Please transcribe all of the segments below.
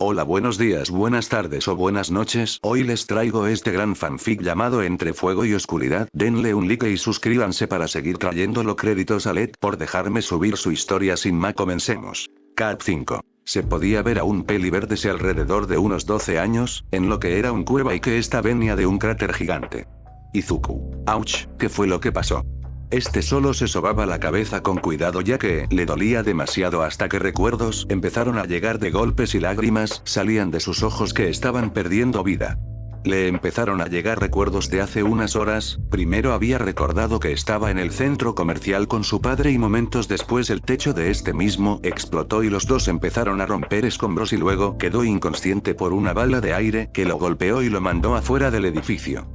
Hola, buenos días, buenas tardes o buenas noches. Hoy les traigo este gran fanfic llamado Entre Fuego y Oscuridad. Denle un like y suscríbanse para seguir trayéndolo. Créditos a LED por dejarme subir su historia. Sin más, comencemos. Cap 5. Se podía ver a un peli verde de alrededor de unos 12 años, en lo que era un cueva y que esta venía de un cráter gigante. Izuku. Ouch, ¿qué fue lo que pasó? Este solo se sobaba la cabeza con cuidado ya que le dolía demasiado hasta que recuerdos empezaron a llegar de golpes y lágrimas salían de sus ojos que estaban perdiendo vida. Le empezaron a llegar recuerdos de hace unas horas. Primero había recordado que estaba en el centro comercial con su padre y momentos después el techo de este mismo explotó y los dos empezaron a romper escombros y luego quedó inconsciente por una bala de aire que lo golpeó y lo mandó afuera del edificio.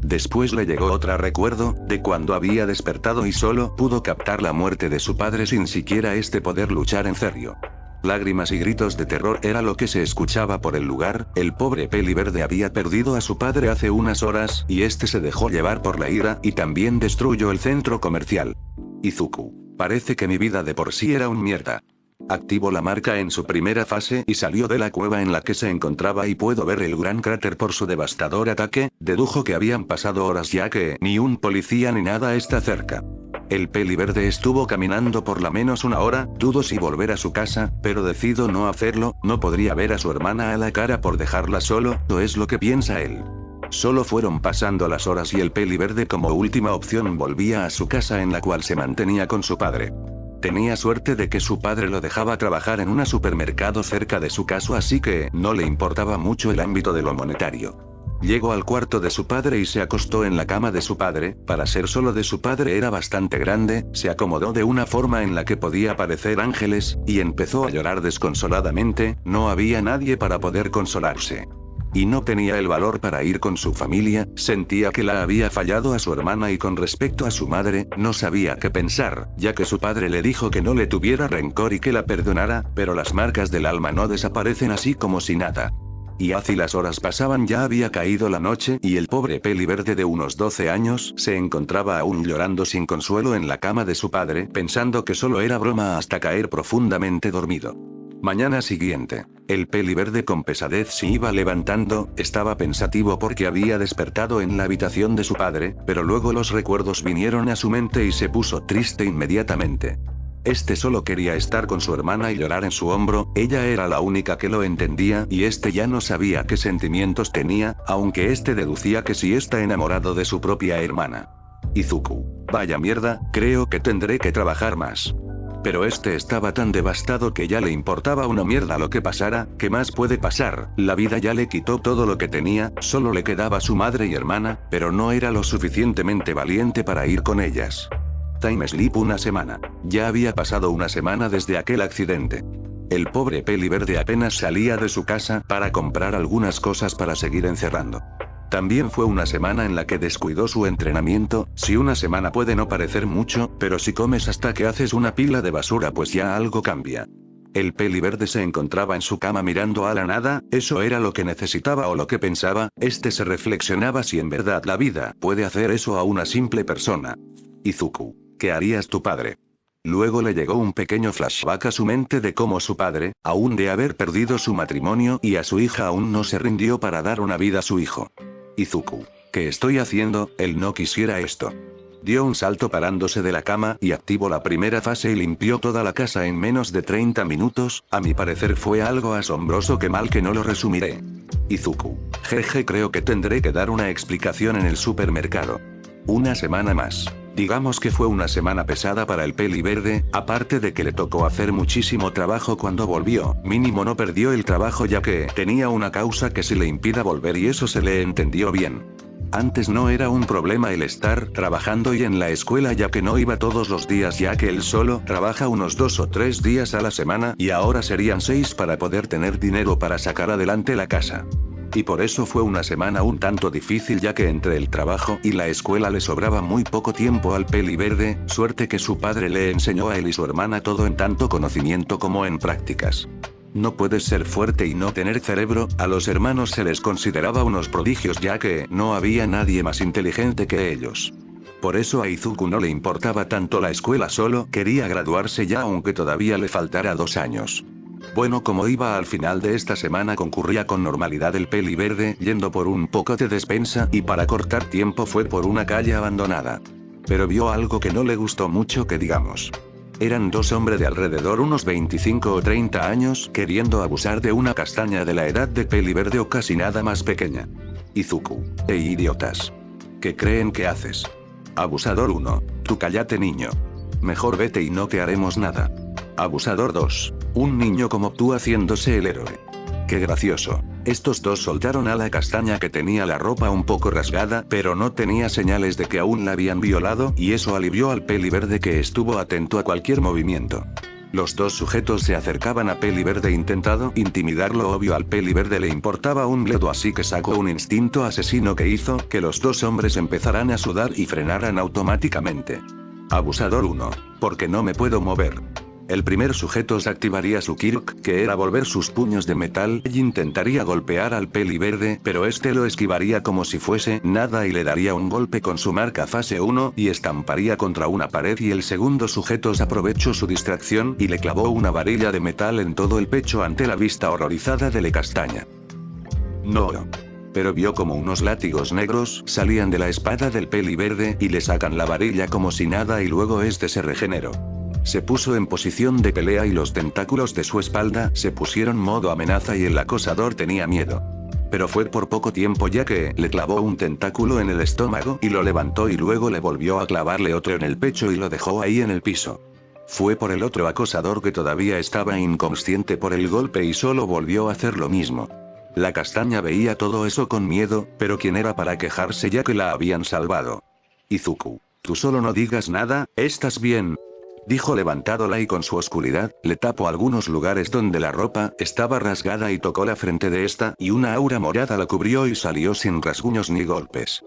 Después le llegó otro recuerdo, de cuando había despertado y solo pudo captar la muerte de su padre sin siquiera poder luchar en serio. Lágrimas y gritos de terror era lo que se escuchaba por el lugar. El pobre peli verde había perdido a su padre hace unas horas, y se dejó llevar por la ira y también destruyó el centro comercial. Izuku. Parece que mi vida de por sí era un mierda. Activó la marca en su primera fase y salió de la cueva en la que se encontraba y puedo ver el gran cráter por su devastador ataque. Dedujo que habían pasado horas ya que ni un policía ni nada está cerca. El peli verde estuvo caminando por la menos una hora, dudo si volver a su casa, pero decido no hacerlo. No podría ver a su hermana a la cara por dejarla solo, o es lo que piensa él. Solo fueron pasando las horas y el peli verde como última opción volvía a su casa en la cual se mantenía con su padre. Tenía suerte de que su padre lo dejaba trabajar en un supermercado cerca de su casa, así que no le importaba mucho el ámbito de lo monetario. Llegó al cuarto de su padre y se acostó en la cama de su padre. Para ser solo de su padre era bastante grande, se acomodó de una forma en la que podía parecer ángeles, y empezó a llorar desconsoladamente. No había nadie para poder consolarse. Y no tenía el valor para ir con su familia. Sentía que la había fallado a su hermana y con respecto a su madre, no sabía qué pensar, ya que su padre le dijo que no le tuviera rencor y que la perdonara, pero las marcas del alma no desaparecen así como si nada. Y así las horas pasaban, ya había caído la noche y el pobre peli verde de unos 12 años se encontraba aún llorando sin consuelo en la cama de su padre, pensando que solo era broma hasta caer profundamente dormido. Mañana siguiente. El peli verde con pesadez se iba levantando, estaba pensativo porque había despertado en la habitación de su padre, pero luego los recuerdos vinieron a su mente y se puso triste inmediatamente. Solo quería estar con su hermana y llorar en su hombro. Ella era la única que lo entendía y ya no sabía qué sentimientos tenía, aunque deducía que sí está enamorado de su propia hermana. Izuku. Vaya mierda, creo que tendré que trabajar más. Pero estaba tan devastado que ya le importaba una mierda lo que pasara. ¿Qué más puede pasar? La vida ya le quitó todo lo que tenía, solo le quedaba su madre y hermana, pero no era lo suficientemente valiente para ir con ellas. Time sleep una semana. Ya había pasado una semana desde aquel accidente. El pobre peli verde apenas salía de su casa para comprar algunas cosas para seguir encerrando. También fue una semana en la que descuidó su entrenamiento. Si una semana puede no parecer mucho, pero si comes hasta que haces una pila de basura pues ya algo cambia. El peli verde se encontraba en su cama mirando a la nada. Eso era lo que necesitaba o lo que pensaba. Se reflexionaba si en verdad la vida puede hacer eso a una simple persona. Izuku. ¿Qué harías tu padre? Luego le llegó un pequeño flashback a su mente de cómo su padre, aún de haber perdido su matrimonio y a su hija, aún no se rindió para dar una vida a su hijo. Izuku. ¿Qué estoy haciendo? Él no quisiera esto. Dio un salto parándose de la cama y activó la primera fase y limpió toda la casa en menos de 30 minutos. A mi parecer fue algo asombroso, que mal que no lo resumiré. Izuku. Jeje, creo que tendré que dar una explicación en el supermercado. Una semana más. Digamos que fue una semana pesada para el peli verde, aparte de que le tocó hacer muchísimo trabajo cuando volvió. Mínimo no perdió el trabajo ya que tenía una causa que sí le impida volver y eso se le entendió bien. Antes no era un problema el estar trabajando y en la escuela ya que no iba todos los días ya que él solo trabaja unos 2 o 3 días a la semana y ahora serían 6 para poder tener dinero para sacar adelante la casa. Y por eso fue una semana un tanto difícil ya que entre el trabajo y la escuela le sobraba muy poco tiempo al peli verde. Suerte que su padre le enseñó a él y su hermana todo en tanto conocimiento como en prácticas. No puedes ser fuerte y no tener cerebro. A los hermanos se les consideraba unos prodigios ya que no había nadie más inteligente que ellos. Por eso a Izuku no le importaba tanto la escuela, solo quería graduarse ya aunque todavía le faltara 2 años. Bueno, como iba al final de esta semana concurría con normalidad el peli verde yendo por un poco de despensa y para cortar tiempo fue por una calle abandonada. Pero vio algo que no le gustó mucho que digamos. Eran dos hombres de alrededor unos 25 o 30 años queriendo abusar de una castaña de la edad de peli verde o casi nada más pequeña. Izuku. Idiotas. ¿Qué creen que haces? Abusador 1. Tú cállate niño. Mejor vete y no te haremos nada. Abusador 2. Un niño como tú haciéndose el héroe. Qué gracioso. Estos dos soltaron a la castaña que tenía la ropa un poco rasgada, pero no tenía señales de que aún la habían violado, y eso alivió al peli verde que estuvo atento a cualquier movimiento. Los dos sujetos se acercaban a peli verde intentando intimidarlo. Obvio al peli verde le importaba un bledo, así que sacó un instinto asesino que hizo que los dos hombres empezaran a sudar y frenaran automáticamente. Abusador 1. Porque no me puedo mover. El primer sujeto se activaría su Kirk, que era volver sus puños de metal, y intentaría golpear al peli verde, pero este lo esquivaría como si fuese nada y le daría un golpe con su marca fase 1 y estamparía contra una pared, y el segundo sujeto se aprovechó su distracción y le clavó una varilla de metal en todo el pecho ante la vista horrorizada de la castaña. No. Pero vio como unos látigos negros salían de la espada del peli verde y le sacan la varilla como si nada y luego este se regeneró. Se puso en posición de pelea y los tentáculos de su espalda se pusieron modo amenaza y el acosador tenía miedo. Pero fue por poco tiempo ya que le clavó un tentáculo en el estómago y lo levantó y luego le volvió a clavarle otro en el pecho y lo dejó ahí en el piso. Fue por el otro acosador que todavía estaba inconsciente por el golpe y solo volvió a hacer lo mismo. La castaña veía todo eso con miedo, pero ¿quién era para quejarse ya que la habían salvado? Izuku. Tú solo no digas nada, ¿estás bien? Dijo levantándola y con su oscuridad, le tapó algunos lugares donde la ropa estaba rasgada y tocó la frente de esta y una aura morada la cubrió y salió sin rasguños ni golpes.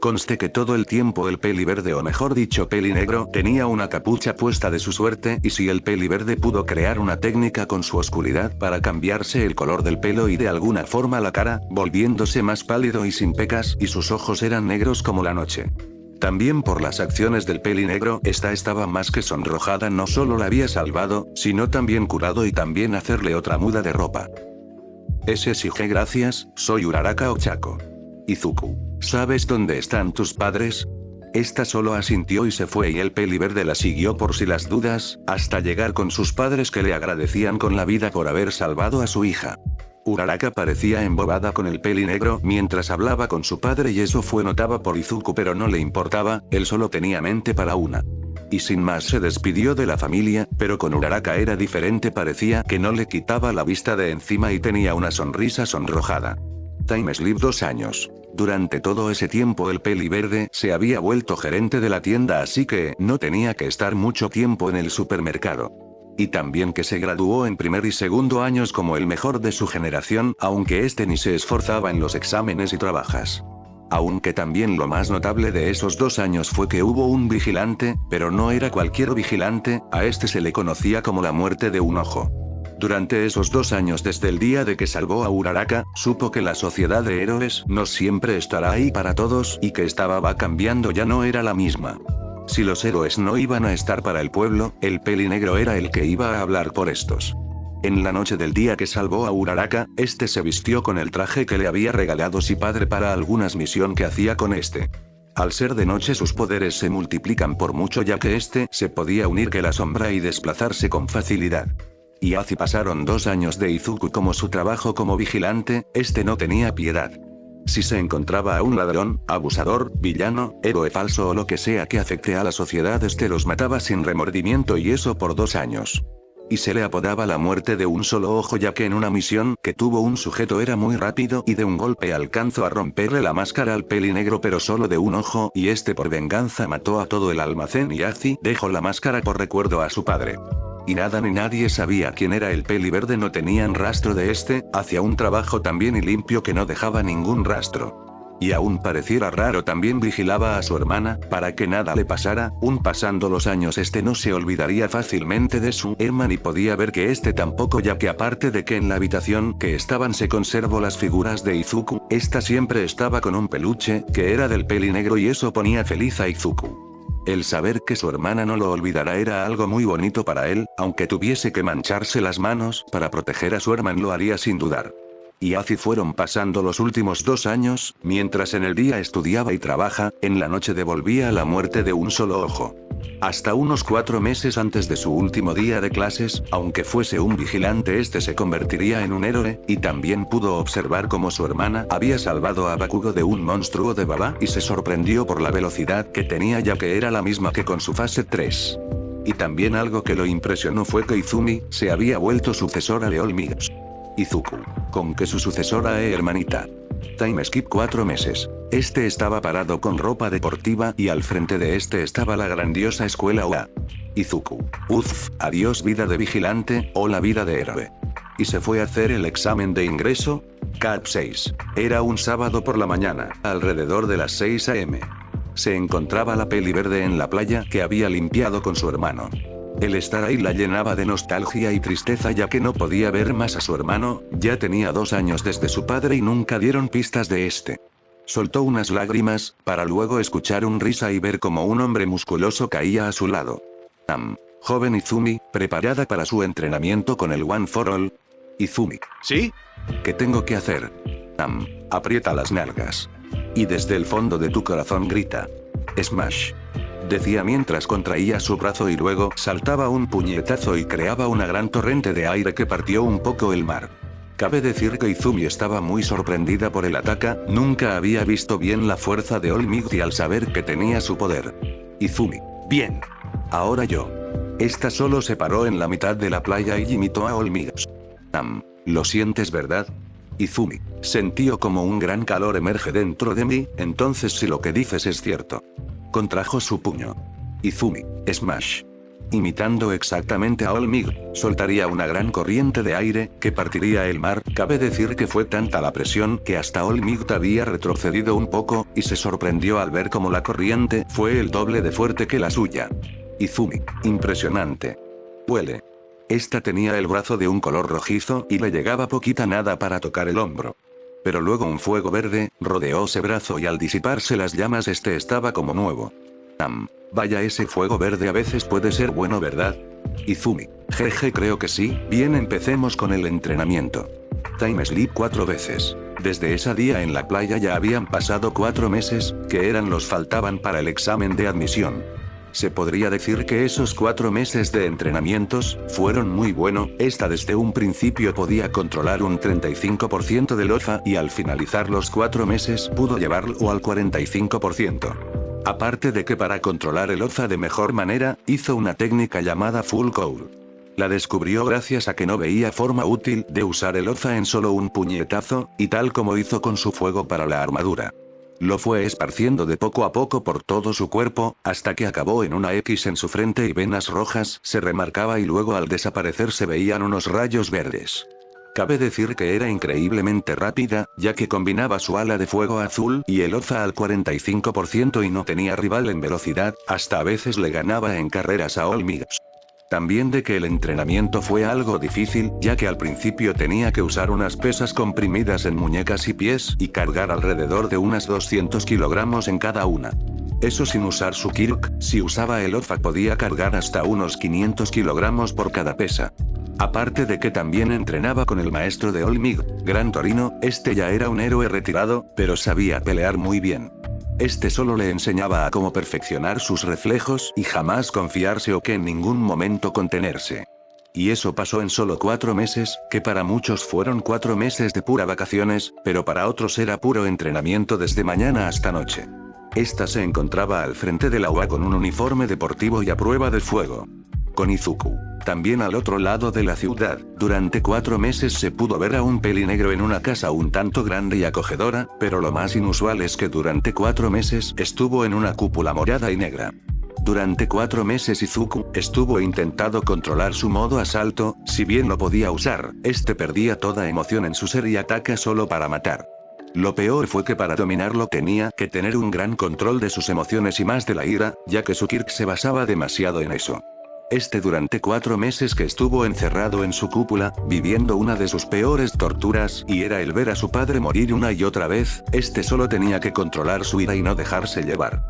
Conste que todo el tiempo el peli verde o mejor dicho peli negro tenía una capucha puesta de su suerte y si el peli verde pudo crear una técnica con su oscuridad para cambiarse el color del pelo y de alguna forma la cara, volviéndose más pálido y sin pecas y sus ojos eran negros como la noche. También por las acciones del peli negro, esta estaba más que sonrojada, no solo la había salvado, sino también curado y también hacerle otra muda de ropa. SSG gracias, soy Uraraka Ochako. Izuku, ¿sabes dónde están tus padres? Esta solo asintió y se fue y el peli verde la siguió por si las dudas, hasta llegar con sus padres que le agradecían con la vida por haber salvado a su hija. Uraraka parecía embobada con el peli negro mientras hablaba con su padre y eso fue notado por Izuku pero no le importaba, él solo tenía mente para una. Y sin más se despidió de la familia, pero con Uraraka era diferente, parecía que no le quitaba la vista de encima y tenía una sonrisa sonrojada. Time Slip 2 años. Durante todo ese tiempo el peli verde se había vuelto gerente de la tienda así que no tenía que estar mucho tiempo en el supermercado. Y también que se graduó en primer y segundo años como el mejor de su generación, aunque este ni se esforzaba en los exámenes y trabajas. Aunque también lo más notable de esos 2 años fue que hubo un vigilante, pero no era cualquier vigilante, a este se le conocía como la muerte de un ojo. Durante esos 2 años desde el día de que salvó a Uraraka, supo que la sociedad de héroes no siempre estará ahí para todos y que va cambiando, ya no era la misma. Si los héroes no iban a estar para el pueblo, el peli negro era el que iba a hablar por estos. En la noche del día que salvó a Uraraka, este se vistió con el traje que le había regalado su padre para algunas misión que hacía con este. Al ser de noche sus poderes se multiplican por mucho ya que este se podía unir que la sombra y desplazarse con facilidad. Y así pasaron 2 años de Izuku como su trabajo como vigilante, este no tenía piedad. Si se encontraba a un ladrón, abusador, villano, héroe falso o lo que sea que afecte a la sociedad, este los mataba sin remordimiento y eso por 2 años. Y se le apodaba la muerte de un solo ojo ya que en una misión que tuvo un sujeto era muy rápido y de un golpe alcanzó a romperle la máscara al peli negro pero solo de un ojo y este por venganza mató a todo el almacén y así dejó la máscara por recuerdo a su padre. Y nada ni nadie sabía quién era el peli verde, no tenían rastro de este, hacía un trabajo tan bien y limpio que no dejaba ningún rastro. Y aún pareciera raro también vigilaba a su hermana, para que nada le pasara, pasando los años este no se olvidaría fácilmente de su hermana y podía ver que este tampoco ya que aparte de que en la habitación que estaban se conservó las figuras de Izuku, esta siempre estaba con un peluche, que era del peli negro y eso ponía feliz a Izuku. El saber que su hermana no lo olvidará era algo muy bonito para él, aunque tuviese que mancharse las manos para proteger a su hermano lo haría sin dudar. Y así fueron pasando los últimos 2 años, mientras en el día estudiaba y trabaja, en la noche devolvía la muerte de un solo ojo. Hasta unos 4 meses antes de su último día de clases, aunque fuese un vigilante este se convertiría en un héroe, y también pudo observar cómo su hermana había salvado a Bakugo de un monstruo de baba y se sorprendió por la velocidad que tenía ya que era la misma que con su fase 3. Y también algo que lo impresionó fue que Izumi se había vuelto sucesora de All Might. Izuku. Con que su sucesora hermanita. Time skip 4 meses. Este estaba parado con ropa deportiva y al frente de este estaba la grandiosa escuela OA. Izuku. Adiós vida de vigilante, o la vida de héroe. Y se fue a hacer el examen de ingreso. Cap 6. Era un sábado por la mañana, alrededor de las 6 am. Se encontraba la peli verde en la playa que había limpiado con su hermano. El estar ahí la llenaba de nostalgia y tristeza ya que no podía ver más a su hermano, ya tenía 2 años desde su padre y nunca dieron pistas de este. Soltó unas lágrimas, para luego escuchar un risa y ver como un hombre musculoso caía a su lado. Joven Izumi, preparada para su entrenamiento con el One for All. Izumi. ¿Sí? ¿Qué tengo que hacer? Aprieta las nalgas. Y desde el fondo de tu corazón grita. Smash. Decía mientras contraía su brazo y luego saltaba un puñetazo y creaba una gran torrente de aire que partió un poco el mar. Cabe decir que Izumi estaba muy sorprendida por el ataque, nunca había visto bien la fuerza de All Might y al saber que tenía su poder. Izumi. Bien. Ahora yo. Esta solo se paró en la mitad de la playa y imitó a All Might. ¿Lo sientes verdad? Izumi. Sentió como un gran calor emerge dentro de mí, entonces si lo que dices es cierto. Contrajo su puño. Izumi. Smash. Imitando exactamente a All Might, soltaría una gran corriente de aire, que partiría el mar. Cabe decir que fue tanta la presión que hasta All Might había retrocedido un poco, y se sorprendió al ver cómo la corriente fue el doble de fuerte que la suya. Izumi. Impresionante. Huele. Esta tenía el brazo de un color rojizo y le llegaba poquita nada para tocar el hombro. Pero luego un fuego verde rodeó ese brazo y al disiparse las llamas este estaba como nuevo. Vaya, ese fuego verde a veces puede ser bueno, ¿verdad? Izumi. Jeje, creo que sí. Bien, empecemos con el entrenamiento. Time sleep 4 veces. Desde ese día en la playa ya habían pasado 4 meses, que eran los faltaban para el examen de admisión. Se podría decir que esos 4 meses de entrenamientos fueron muy buenos. Esta desde un principio podía controlar un 35% del OFA y al finalizar los 4 meses pudo llevarlo al 45%. Aparte de que para controlar el OFA de mejor manera, hizo una técnica llamada Full Cowl. La descubrió gracias a que no veía forma útil de usar el OFA en solo un puñetazo, y tal como hizo con su fuego para la armadura. Lo fue esparciendo de poco a poco por todo su cuerpo, hasta que acabó en una X en su frente y venas rojas se remarcaba y luego al desaparecer se veían unos rayos verdes. Cabe decir que era increíblemente rápida, ya que combinaba su ala de fuego azul y el OFA al 45% y no tenía rival en velocidad, hasta a veces le ganaba en carreras a All Might. También de que el entrenamiento fue algo difícil, ya que al principio tenía que usar unas pesas comprimidas en muñecas y pies y cargar alrededor de unas 200 kilogramos en cada una. Eso sin usar su Kirk, si usaba el OFA podía cargar hasta unos 500 kilogramos por cada pesa. Aparte de que también entrenaba con el maestro de All Might, Gran Torino, este ya era un héroe retirado, pero sabía pelear muy bien. Este solo le enseñaba a cómo perfeccionar sus reflejos y jamás confiarse o que en ningún momento contenerse. Y eso pasó en solo 4 meses, que para muchos fueron 4 meses de pura vacaciones, pero para otros era puro entrenamiento desde mañana hasta noche. Esta se encontraba al frente de la UA con un uniforme deportivo y a prueba de fuego. Con Izuku. También al otro lado de la ciudad, durante 4 meses se pudo ver a un pelinegro en una casa un tanto grande y acogedora, pero lo más inusual es que durante 4 meses estuvo en una cúpula morada y negra. Durante 4 meses Izuku estuvo intentando controlar su modo asalto, si bien lo podía usar, este perdía toda emoción en su ser y ataca solo para matar. Lo peor fue que para dominarlo tenía que tener un gran control de sus emociones y más de la ira, ya que su Kirk se basaba demasiado en eso. Durante 4 meses que estuvo encerrado en su cúpula, viviendo una de sus peores torturas, y era el ver a su padre morir una y otra vez, solo tenía que controlar su ira y no dejarse llevar.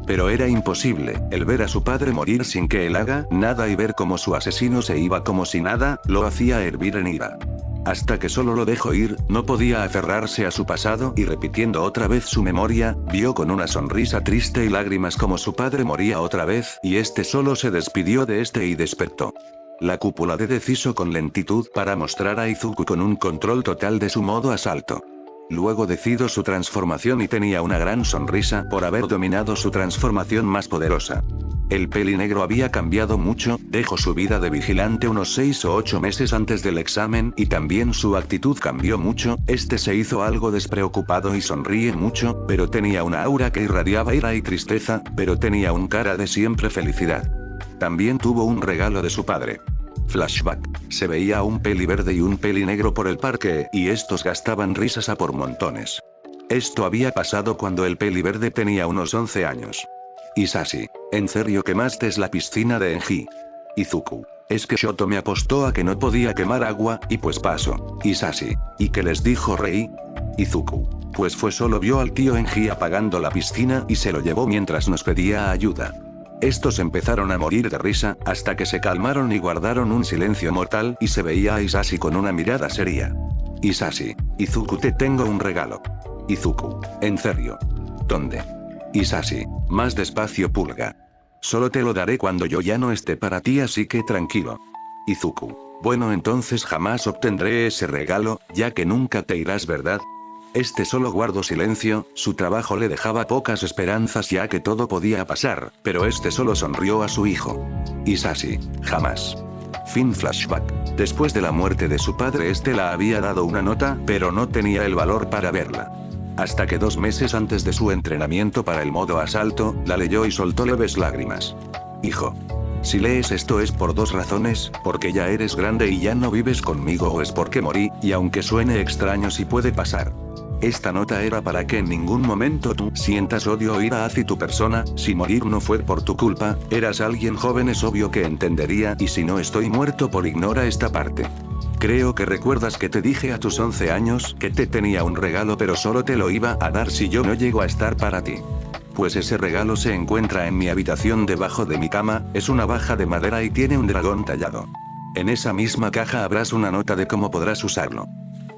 Pero era imposible, el ver a su padre morir sin que él haga nada y ver cómo su asesino se iba como si nada, lo hacía hervir en ira. Hasta que solo lo dejó ir, no podía aferrarse a su pasado y repitiendo otra vez su memoria, vio con una sonrisa triste y lágrimas como su padre moría otra vez y este solo se despidió de este y despertó. La cúpula de deshizo con lentitud para mostrar a Izuku con un control total de su modo asalto. Luego decidió su transformación y tenía una gran sonrisa por haber dominado su transformación más poderosa. El pelinegro había cambiado mucho, dejó su vida de vigilante unos 6 o 8 meses antes del examen y también su actitud cambió mucho, este se hizo algo despreocupado y sonríe mucho, pero tenía una aura que irradiaba ira y tristeza, pero tenía un cara de siempre felicidad. También tuvo un regalo de su padre. Flashback. Se veía un peli verde y un peli negro por el parque, y estos gastaban risas a por montones. Esto había pasado cuando el peli verde tenía unos 11 años. Isashi. ¿En serio quemaste la piscina de Enji? Izuku. Es que Shoto me apostó a que no podía quemar agua, y pues pasó. Isashi. ¿Y qué les dijo Rei? Izuku. Pues fue solo vio al tío Enji apagando la piscina y se lo llevó mientras nos pedía ayuda. Estos empezaron a morir de risa, hasta que se calmaron y guardaron un silencio mortal y se veía a Isashi con una mirada seria. Isashi. Izuku, te tengo un regalo. Izuku. ¿En serio? ¿Dónde? Isashi. Más despacio, pulga. Solo te lo daré cuando yo ya no esté para ti, así que tranquilo. Izuku. Bueno, entonces jamás obtendré ese regalo, ya que nunca te irás, ¿verdad? Este solo guardó silencio, su trabajo le dejaba pocas esperanzas ya que todo podía pasar, pero este solo sonrió a su hijo. Isashi. Jamás. Fin flashback. Después de la muerte de su padre este la había dado una nota, pero no tenía el valor para verla. Hasta que 2 meses antes de su entrenamiento para el modo asalto, la leyó y soltó leves lágrimas. Hijo. Si lees esto es por 2 razones, porque ya eres grande y ya no vives conmigo o es porque morí, y aunque suene extraño sí puede pasar. Esta nota era para que en ningún momento tú sientas odio o ira hacia tu persona, si morir no fue por tu culpa, eras alguien joven es obvio que entendería y si no estoy muerto por ignora esta parte. Creo que recuerdas que te dije a tus 11 años que te tenía un regalo pero solo te lo iba a dar si yo no llego a estar para ti. Pues ese regalo se encuentra en mi habitación debajo de mi cama, es una baja de madera y tiene un dragón tallado. En esa misma caja habrás una nota de cómo podrás usarlo.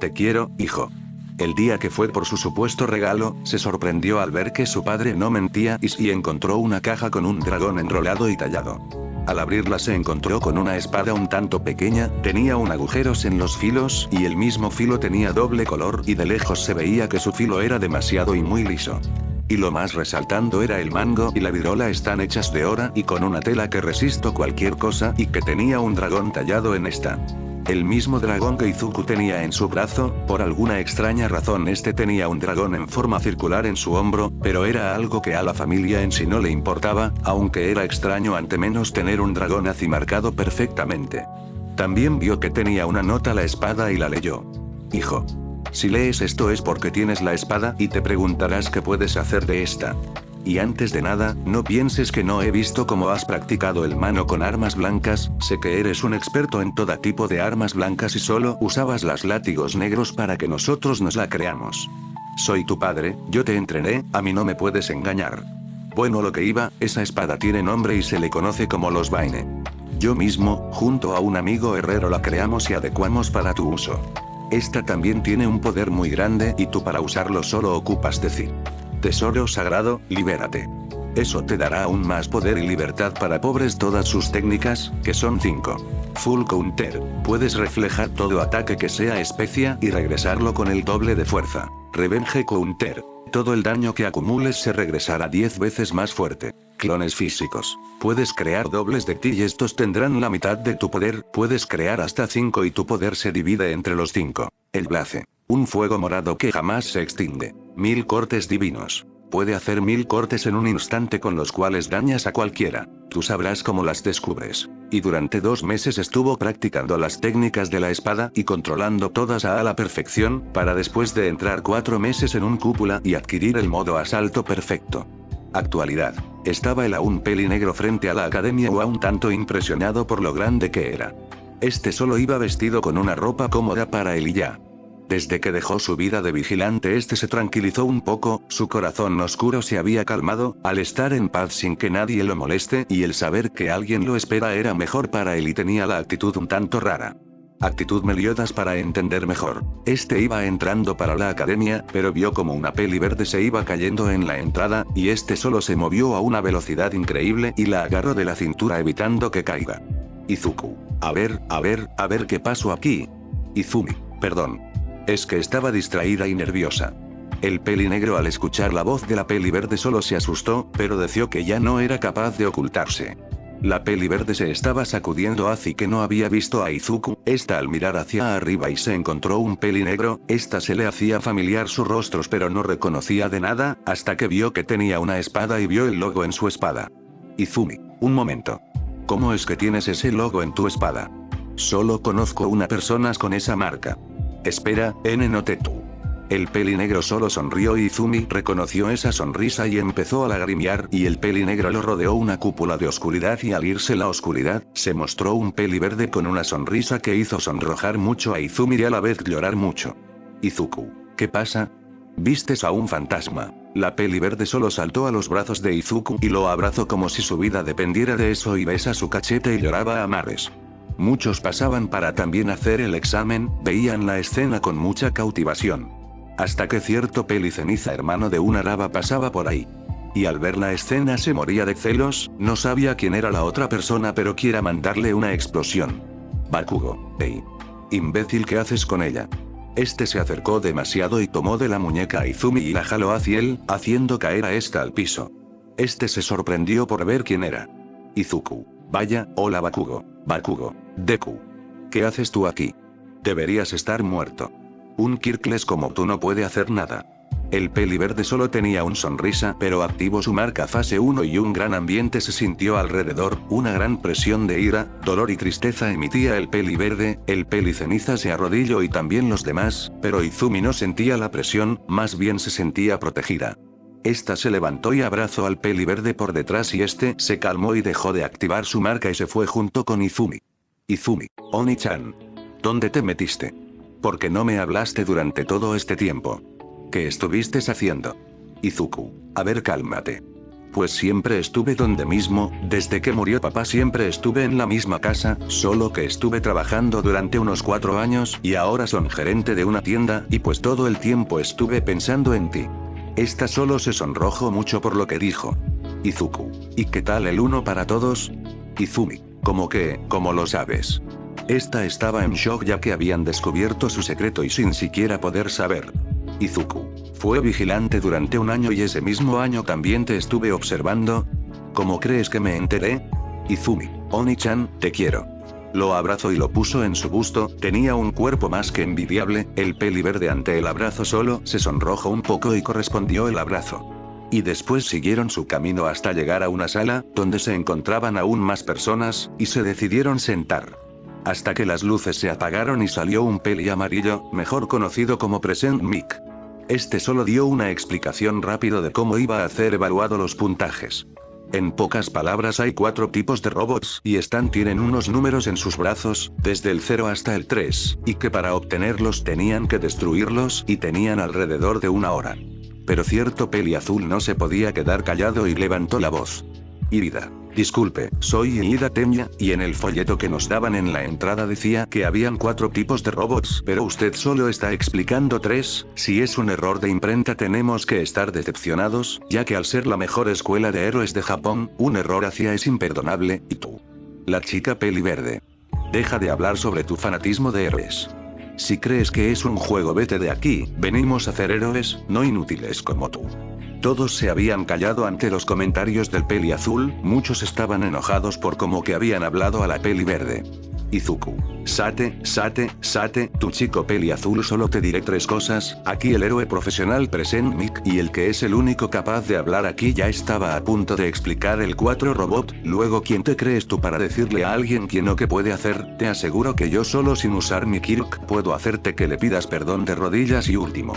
Te quiero, hijo. El día que fue por su supuesto regalo, se sorprendió al ver que su padre no mentía y sí encontró una caja con un dragón enrolado y tallado. Al abrirla se encontró con una espada un tanto pequeña, tenía agujeros en los filos y el mismo filo tenía doble color y de lejos se veía que su filo era demasiado y muy liso. Y lo más resaltando era el mango y la virola están hechas de oro y con una tela que resisto cualquier cosa y que tenía un dragón tallado en esta. El mismo dragón que Izuku tenía en su brazo, por alguna extraña razón este tenía un dragón en forma circular en su hombro, pero era algo que a la familia en sí no le importaba, aunque era extraño ante menos tener un dragón así marcado perfectamente. También vio que tenía una nota la espada y la leyó. Hijo. Si lees esto es porque tienes la espada y te preguntarás qué puedes hacer de esta. Y antes de nada, no pienses que no he visto cómo has practicado el mano con armas blancas, sé que eres un experto en todo tipo de armas blancas y solo usabas las látigos negros para que nosotros nos la creamos. Soy tu padre, yo te entrené, a mí no me puedes engañar. Bueno, lo que iba, esa espada tiene nombre y se le conoce como los Vaine. Yo mismo, junto a un amigo herrero la creamos y adecuamos para tu uso. Esta también tiene un poder muy grande y tú para usarlo solo ocupas decir: tesoro sagrado, libérate. Eso te dará aún más poder y libertad para pobres todas sus técnicas, que son 5. Full Counter. Puedes reflejar todo ataque que sea especia y regresarlo con el doble de fuerza. Revenge Counter. Todo el daño que acumules se regresará 10 veces más fuerte. Clones físicos. Puedes crear dobles de ti y estos tendrán la mitad de tu poder, puedes crear hasta 5 y tu poder se divide entre los 5. El Blaze. Un fuego morado que jamás se extingue. 1000 cortes divinos. Puede hacer 1000 cortes en un instante con los cuales dañas a cualquiera. Tú sabrás cómo las descubres. Y durante 2 meses estuvo practicando las técnicas de la espada y controlando todas a la perfección, para después de entrar 4 meses en un cúpula y adquirir el modo asalto perfecto. Actualidad. Estaba el aún pelinegro frente a la academia o un tanto impresionado por lo grande que era. Este solo iba vestido con una ropa cómoda para él y ya. Desde que dejó su vida de vigilante este se tranquilizó un poco, su corazón oscuro se había calmado, al estar en paz sin que nadie lo moleste y el saber que alguien lo espera era mejor para él y tenía la actitud un tanto rara. Actitud Meliodas para entender mejor. Este iba entrando para la academia, pero vio como una peli verde se iba cayendo en la entrada, y este solo se movió a una velocidad increíble y la agarró de la cintura evitando que caiga. Izuku. A ver qué pasó aquí. Izumi. Perdón. Es que estaba distraída y nerviosa. El peli negro al escuchar la voz de la peli verde solo se asustó, pero deció que ya no era capaz de ocultarse. La peli verde se estaba sacudiendo así que no había visto a Izuku, esta al mirar hacia arriba y se encontró un peli negro, esta se le hacía familiar sus rostros pero no reconocía de nada, hasta que vio que tenía una espada y vio el logo en su espada. Izumi, un momento. ¿Cómo es que tienes ese logo en tu espada? Solo conozco una persona con esa marca. Espera, no te tú. El peli negro solo sonrió y Izumi reconoció esa sonrisa y empezó a lagrimear y el peli negro lo rodeó una cúpula de oscuridad y al irse la oscuridad, se mostró un peli verde con una sonrisa que hizo sonrojar mucho a Izumi y a la vez llorar mucho. Izuku, ¿qué pasa? ¿Vistes a un fantasma? La peli verde solo saltó a los brazos de Izuku y lo abrazó como si su vida dependiera de eso y besa su cachete y lloraba a mares. Muchos pasaban para también hacer el examen, veían la escena con mucha cautivación. Hasta que cierto peli ceniza hermano de una raba pasaba por ahí. Y al ver la escena se moría de celos, no sabía quién era la otra persona pero quiera mandarle una explosión. Bakugo, hey. Imbécil, ¿qué haces con ella? Este se acercó demasiado y tomó de la muñeca a Izumi y la jaló hacia él, haciendo caer a esta al piso. Este se sorprendió por ver quién era. Izuku. Vaya, hola Bakugo. Bakugo. Deku. ¿Qué haces tú aquí? Deberías estar muerto. Un Kirkles como tú no puede hacer nada. El peli verde solo tenía una sonrisa pero activó su marca fase 1 y un gran ambiente se sintió alrededor, una gran presión de ira, dolor y tristeza emitía el peli verde, el peli ceniza se arrodilló y también los demás, pero Izumi no sentía la presión, más bien se sentía protegida. Esta se levantó y abrazó al peli verde por detrás y este se calmó y dejó de activar su marca y se fue junto con Izumi. Izumi, Oni-chan. ¿Dónde te metiste? ¿Por qué no me hablaste durante todo este tiempo? ¿Qué estuviste haciendo? Izuku, a ver, cálmate. Pues siempre estuve donde mismo, desde que murió papá siempre estuve en la misma casa, solo que estuve trabajando durante unos 4 años y ahora soy gerente de una tienda y pues todo el tiempo estuve pensando en ti. Esta solo se sonrojó mucho por lo que dijo. Izuku, ¿y qué tal el uno para todos? Izumi, ¿cómo lo sabes? Esta estaba en shock ya que habían descubierto su secreto y sin siquiera poder saber. Izuku, fue vigilante durante un año y ese mismo año también te estuve observando. ¿Cómo crees que me enteré? Izumi, Oni-chan, te quiero. Lo abrazó y lo puso en su busto, tenía un cuerpo más que envidiable, el peli verde ante el abrazo solo se sonrojó un poco y correspondió el abrazo. Y después siguieron su camino hasta llegar a una sala, donde se encontraban aún más personas, y se decidieron sentar. Hasta que las luces se apagaron y salió un peli amarillo, mejor conocido como Present Mic. Este solo dio una explicación rápido de cómo iba a hacer evaluado los puntajes. En pocas palabras hay 4 tipos de robots y tienen unos números en sus brazos, desde el 0 hasta el 3, y que para obtenerlos tenían que destruirlos y tenían alrededor de 1 hora. Pero cierto peli azul no se podía quedar callado y levantó la voz. Ida. Disculpe, soy Ida Tenya, y en el folleto que nos daban en la entrada decía que habían 4 tipos de robots, pero usted solo está explicando 3, si es un error de imprenta tenemos que estar decepcionados, ya que al ser la mejor escuela de héroes de Japón, un error hacia es imperdonable, y tú. La chica peli verde. Deja de hablar sobre tu fanatismo de héroes. Si crees que es un juego vete de aquí, venimos a hacer héroes, no inútiles como tú. Todos se habían callado ante los comentarios del peli azul, muchos estaban enojados por cómo que habían hablado a la peli verde. Izuku. Sate, tu chico peli azul solo te diré 3 cosas, aquí el héroe profesional Present Mic y el que es el único capaz de hablar aquí ya estaba a punto de explicar el 4 robot, luego ¿quién te crees tú para decirle a alguien quién o qué puede hacer? Te aseguro que yo solo sin usar mi Kirk puedo hacerte que le pidas perdón de rodillas y último.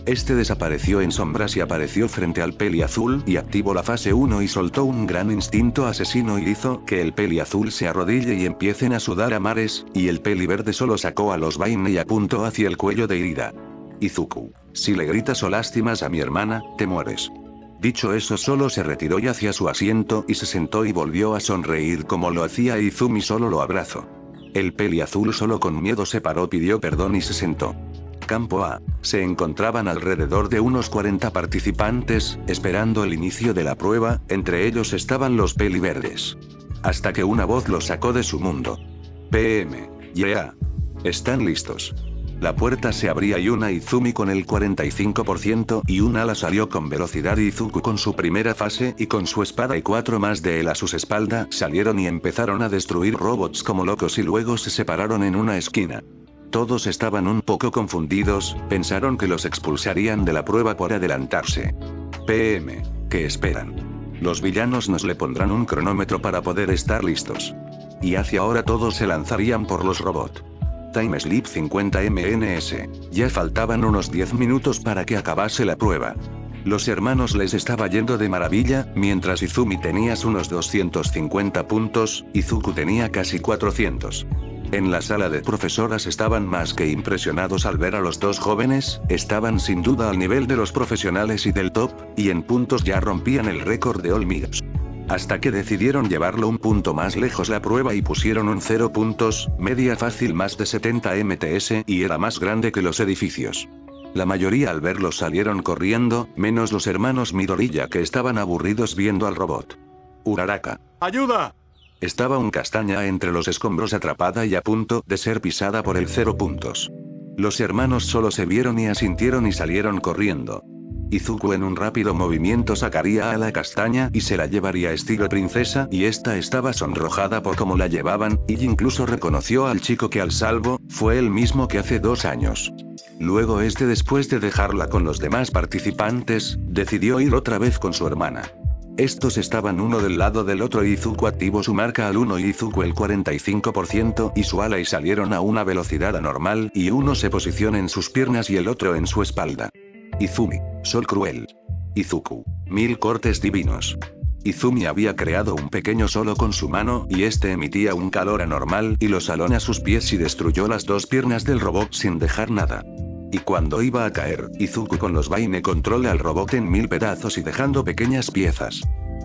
Este desapareció en sombras y apareció frente al peli azul y activó la fase 1 y soltó un gran instinto asesino y hizo que el peli azul se arrodille y empiecen a sudar a mares, y el peli verde solo sacó a los Vayne y apuntó hacia el cuello de Irida. Izuku, si le gritas o lastimas a mi hermana, te mueres. Dicho eso solo se retiró y hacia su asiento y se sentó y volvió a sonreír como lo hacía Izumi solo lo abrazó. El peli azul solo con miedo se paró, pidió perdón y se sentó. Campo A. Se encontraban alrededor de unos 40 participantes, esperando el inicio de la prueba, entre ellos estaban los peliverdes. Hasta que una voz los sacó de su mundo. PM. Yeah. ¿Están listos? La puerta se abría y una Izumi con el 45% y un ala salió con velocidad. Izuku con su primera fase y con su espada y 4 más de él a sus espaldas salieron y empezaron a destruir robots como locos y luego se separaron en una esquina. Todos estaban un poco confundidos, pensaron que los expulsarían de la prueba por adelantarse. PM. ¿Qué esperan? Los villanos nos le pondrán un cronómetro para poder estar listos. Y hacia ahora todos se lanzarían por los robots. Time Sleep 50 ms. Ya faltaban unos 10 minutos para que acabase la prueba. Los hermanos les estaba yendo de maravilla, mientras Izumi tenía unos 250 puntos, Izuku tenía casi 400. En la sala de profesoras estaban más que impresionados al ver a los dos jóvenes, estaban sin duda al nivel de los profesionales y del top, y en puntos ya rompían el récord de All Miss. Hasta que decidieron llevarlo un punto más lejos la prueba y pusieron un 0 puntos, media fácil más de 70 mts y era más grande que los edificios. La mayoría al verlos salieron corriendo, menos los hermanos Midoriya que estaban aburridos viendo al robot. Uraraka. ¡Ayuda! Estaba un castaña entre los escombros atrapada y a punto de ser pisada por el 0 puntos. Los hermanos solo se vieron y asintieron y salieron corriendo. Izuku en un rápido movimiento sacaría a la castaña y se la llevaría estilo princesa y esta estaba sonrojada por cómo la llevaban, y incluso reconoció al chico que al salvo, fue el mismo que hace 2 años. Luego después de dejarla con los demás participantes, decidió ir otra vez con su hermana. Estos estaban uno del lado del otro y Izuku activó su marca al 1 y Izuku el 45% y su ala y salieron a una velocidad anormal y uno se posiciona en sus piernas y el otro en su espalda. Izumi, Sol Cruel. Izuku, 1000 cortes divinos. Izumi había creado un pequeño solo con su mano y este emitía un calor anormal y lo saló a sus pies y destruyó las 2 piernas del robot sin dejar nada. Y cuando iba a caer, Izuku con los Vayne controla al robot en 1000 pedazos y dejando pequeñas piezas.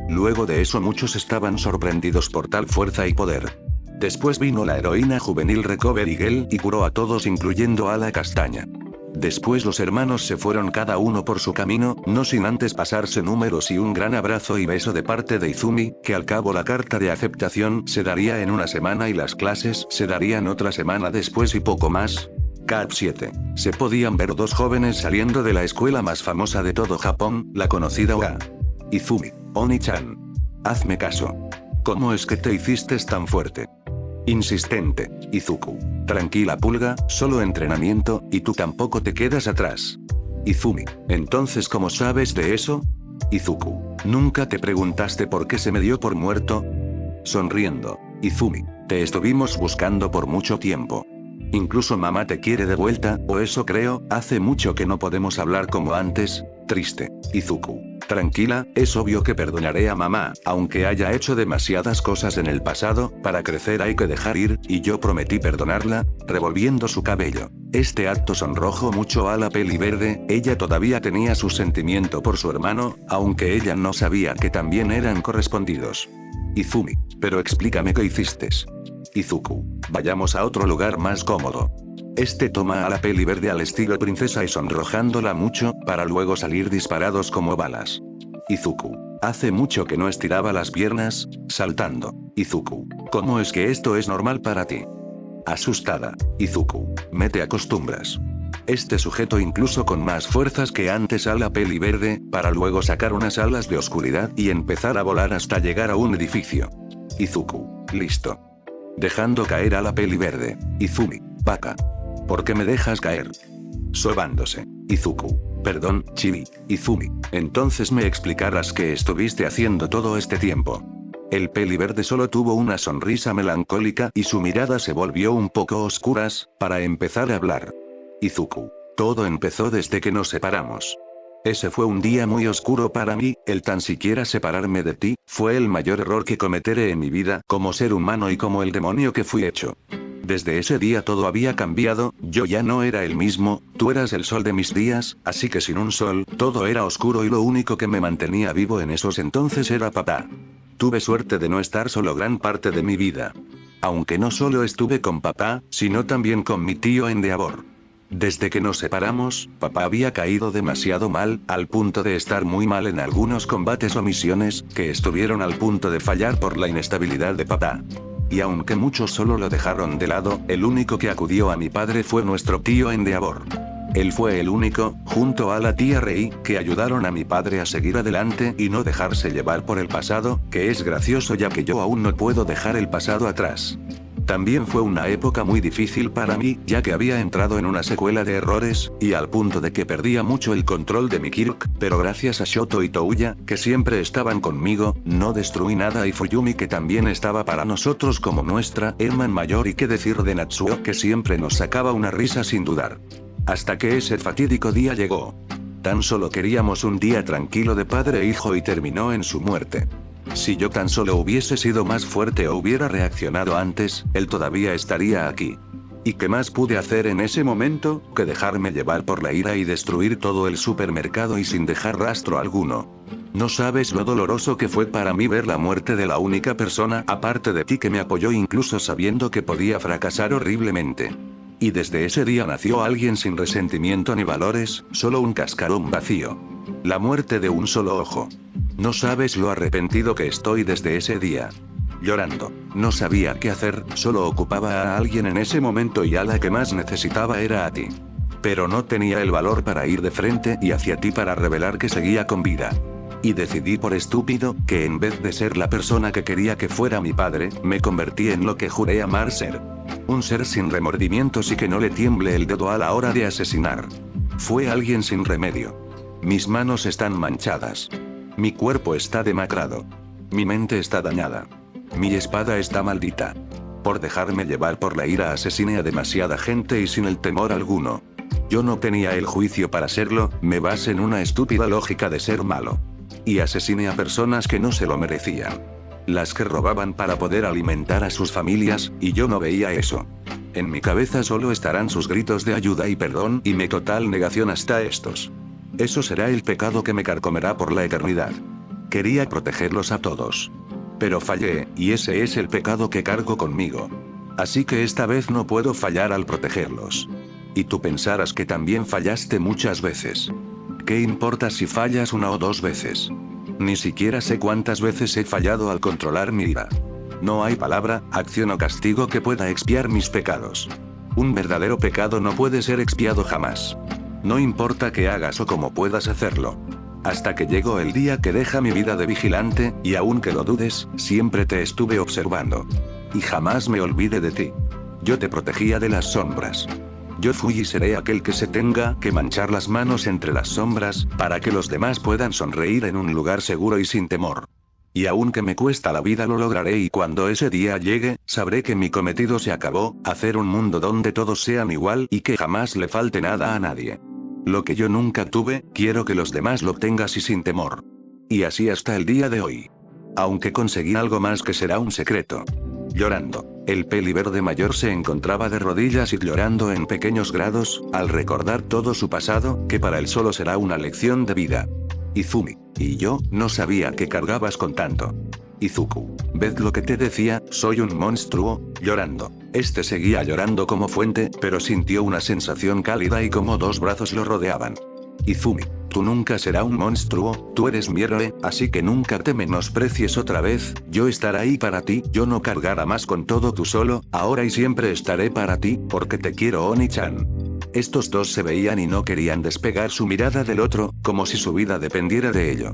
Luego de eso muchos estaban sorprendidos por tal fuerza y poder. Después vino la heroína juvenil Recovery Girl y curó a todos incluyendo a la castaña. Después los hermanos se fueron cada uno por su camino, no sin antes pasarse números y un gran abrazo y beso de parte de Izumi, que al cabo la carta de aceptación se daría en una semana y las clases se darían otra semana después y poco más. Cap 7. Se podían ver 2 jóvenes saliendo de la escuela más famosa de todo Japón, la conocida OA. Izumi, Oni-chan. Hazme caso. ¿Cómo es que te hiciste tan fuerte? Insistente, Izuku. Tranquila pulga, solo entrenamiento, y tú tampoco te quedas atrás. Izumi, ¿entonces cómo sabes de eso? Izuku, ¿nunca te preguntaste por qué se me dio por muerto? Sonriendo, Izumi, te estuvimos buscando por mucho tiempo. Incluso mamá te quiere de vuelta, o eso creo, hace mucho que no podemos hablar como antes. Triste, Izuku. Tranquila, es obvio que perdonaré a mamá, aunque haya hecho demasiadas cosas en el pasado, para crecer hay que dejar ir, y yo prometí perdonarla, revolviendo su cabello. Este acto sonrojó mucho a la peli verde, ella todavía tenía su sentimiento por su hermano, aunque ella no sabía que también eran correspondidos. Izumi, pero explícame qué hiciste. Izuku, vayamos a otro lugar más cómodo. Toma a la peli verde al estilo princesa y sonrojándola mucho, para luego salir disparados como balas. Izuku, hace mucho que no estiraba las piernas, saltando. Izuku, ¿cómo es que esto es normal para ti? Asustada, Izuku, me te acostumbras. Sujeto incluso con más fuerzas que antes a la peli verde, para luego sacar unas alas de oscuridad y empezar a volar hasta llegar a un edificio. Izuku, listo. Dejando caer a la peli verde. Izumi, Paka. ¿Por qué me dejas caer? Sobándose. Izuku. Perdón, Chibi. Izumi, entonces me explicarás qué estuviste haciendo todo este tiempo. El peli verde solo tuvo una sonrisa melancólica y su mirada se volvió un poco oscuras, para empezar a hablar. Izuku. Todo empezó desde que nos separamos. Ese fue un día muy oscuro para mí, el tan siquiera separarme de ti, fue el mayor error que cometeré en mi vida como ser humano y como el demonio que fui hecho. Desde ese día todo había cambiado, yo ya no era el mismo, tú eras el sol de mis días, así que sin un sol, todo era oscuro y lo único que me mantenía vivo en esos entonces era papá. Tuve suerte de no estar solo gran parte de mi vida. Aunque no solo estuve con papá, sino también con mi tío Endeavor. Desde que nos separamos, papá había caído demasiado mal, al punto de estar muy mal en algunos combates o misiones, que estuvieron al punto de fallar por la inestabilidad de papá. Y aunque muchos solo lo dejaron de lado, el único que acudió a mi padre fue nuestro tío Endeavor. Él fue el único, junto a la tía Rey, que ayudaron a mi padre a seguir adelante y no dejarse llevar por el pasado, que es gracioso ya que yo aún no puedo dejar el pasado atrás. También fue una época muy difícil para mí, ya que había entrado en una secuela de errores, y al punto de que perdía mucho el control de mi Kirk, pero gracias a Shoto y Touya, que siempre estaban conmigo, no destruí nada y Fuyumi que también estaba para nosotros como nuestra hermana mayor y qué decir de Natsuo que siempre nos sacaba una risa sin dudar. Hasta que ese fatídico día llegó. Tan solo queríamos un día tranquilo de padre e hijo y terminó en su muerte. Si yo tan solo hubiese sido más fuerte o hubiera reaccionado antes, él todavía estaría aquí. ¿Y qué más pude hacer en ese momento, que dejarme llevar por la ira y destruir todo el supermercado y sin dejar rastro alguno? No sabes lo doloroso que fue para mí ver la muerte de la única persona aparte de ti que me apoyó incluso sabiendo que podía fracasar horriblemente. Y desde ese día nació alguien sin resentimiento ni valores, solo un cascarón vacío. La muerte de un solo ojo. No sabes lo arrepentido que estoy desde ese día. Llorando. No sabía qué hacer, solo ocupaba a alguien en ese momento y a la que más necesitaba era a ti. Pero no tenía el valor para ir de frente y hacia ti para revelar que seguía con vida. Y decidí por estúpido, que en vez de ser la persona que quería que fuera mi padre, me convertí en lo que juré amar ser. Un ser sin remordimientos y que no le tiemble el dedo a la hora de asesinar. Fue alguien sin remedio. Mis manos están manchadas. Mi cuerpo está demacrado. Mi mente está dañada. Mi espada está maldita. Por dejarme llevar por la ira asesiné a demasiada gente y sin el temor alguno. Yo no tenía el juicio para serlo, me basé en una estúpida lógica de ser malo. Y asesiné a personas que no se lo merecían. Las que robaban para poder alimentar a sus familias, y yo no veía eso. En mi cabeza solo estarán sus gritos de ayuda y perdón y mi total negación hasta estos. Eso será el pecado que me carcomerá por la eternidad. Quería protegerlos a todos. Pero fallé, y ese es el pecado que cargo conmigo. Así que esta vez no puedo fallar al protegerlos. Y tú pensarás que también fallaste muchas veces. ¿Qué importa si fallas una o dos veces? Ni siquiera sé cuántas veces he fallado al controlar mi ira. No hay palabra, acción o castigo que pueda expiar mis pecados. Un verdadero pecado no puede ser expiado jamás. No importa qué hagas o cómo puedas hacerlo. Hasta que llegó el día que deja mi vida de vigilante, y aunque lo dudes, siempre te estuve observando. Y jamás me olvidé de ti. Yo te protegía de las sombras. Yo fui y seré aquel que se tenga que manchar las manos entre las sombras, para que los demás puedan sonreír en un lugar seguro y sin temor. Y aunque me cuesta la vida lo lograré y cuando ese día llegue, sabré que mi cometido se acabó, hacer un mundo donde todos sean igual y que jamás le falte nada a nadie. Lo que yo nunca tuve, quiero que los demás lo tengas y sin temor. Y así hasta el día de hoy. Aunque conseguí algo más que será un secreto. Llorando. El peli verde mayor se encontraba de rodillas y llorando en pequeños grados, al recordar todo su pasado, que para él solo será una lección de vida. Izumi. Y yo, no sabía que cargabas con tanto. Izuku. ¿Ves lo que te decía? Soy un monstruo, llorando. Este seguía llorando como fuente, pero sintió una sensación cálida y como dos brazos lo rodeaban. Izumi. Tú nunca serás un monstruo, tú eres mi héroe, así que nunca te menosprecies otra vez, yo estaré ahí para ti, yo no cargará más con todo tú solo, ahora y siempre estaré para ti, porque te quiero Oni-chan. Estos dos se veían y no querían despegar su mirada del otro, como si su vida dependiera de ello.